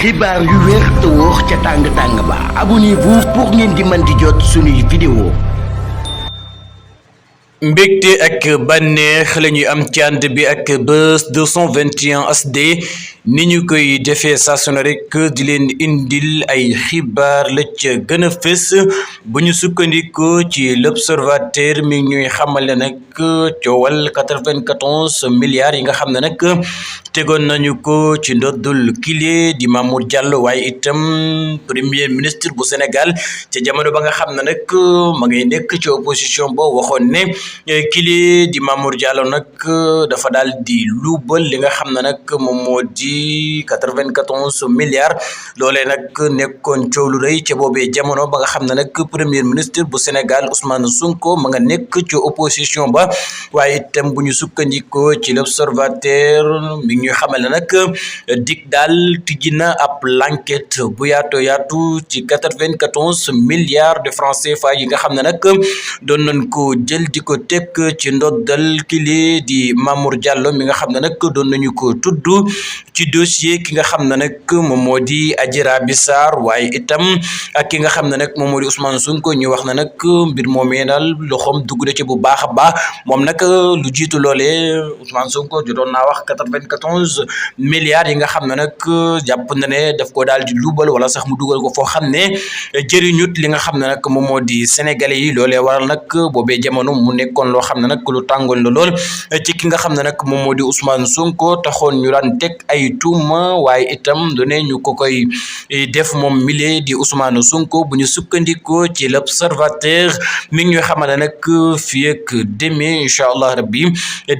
xibaar yu wér te wóor ca tàng ba abonnez-vous pour ngeen di mën di jot suñuy vidéo. mbégte ak bànneex la ñuy am ci ànd bi ak Buzz 221 HD ni ñu koy defee saa su ne rek di leen indil ay xibaar la ca gën a fës bu ñu sukkandikoo ci l'observateur mi ñuy xamale nag coowal 94 milliards yi nga xam ne nag tegoon nañu ko ci ndoddul kile di Mamour Diallo waaye itam premier ministre bu Sénégal ca jamono ba nga xam ne nag ma ngay nekk ci opposition bo waxoon ne kile di Mamour Diallo nag dafa daal di luubal li nga xam ne nag moom moo di 94 milliards loolee nag nekkoon coow lu rëy ca boobee jamono ba nga xam ne nag premier ministre bu Sénégal Ousmane Sonko ma nga nekk ci opposition ba waaye itam bu ñu sukkandikoo ci l'observateur mi ñuy xamal ne nag dig daal tijji na ab l'enquête bu yaatu ci 94 milliards de francs CFA yi nga xam ne nag doon nañ ko jël di ko teg ci ndoddal kili di Mamour Diallo mi nga xam ne nag doon nañu ko tudd ci dossier ki nga xam ne nag moom moo di Adji Raby Sarr waaye itam ak ki nga xam ne nag moom moo di Ousmane Sonko ñu wax na nag mbir moomee daal loxoom dugg na ci bu baax a baax moom nag lu jiitu loolee Ousmane Sonko jotoon naa wax 94 milliards yi nga xam ne nag jàpp na ne daf ko daal di luubal wala sax mu dugal ko foo xam ne jëriñut li nga xam ne nag moom moo di sénégalais yi loolee waral nag boobee jamono mu nekkoon loo xam ne nag lu tàngoon la lool ci ki nga xam ne nag moom moo di Ousmane Sonko taxoon ñu daan teg ay tuuma waaye itam done ñu ko koy def moom mile di Ousmane Sonko bu ñu sukkandikoo ci l'observateur mi ngi ñuy xamal ne nag fii ak demee incha allah rabbi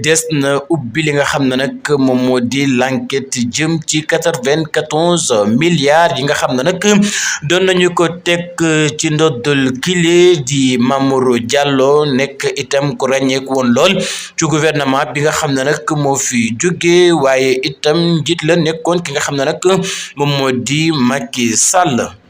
des na ubbi li nga xam ne nag moom moo di l'enquête jëm ci 94 milliards yi nga xam ne nag doon nañu ko teg ci ndoddal kile di Mamour Diallo nekk itam ku ràññeeku woon lool ci gouvernement bi nga xam ne nag moo fi jóge waaye itam njiit la nekkoon ki nga xam ne nag moom moo di Macky Sall.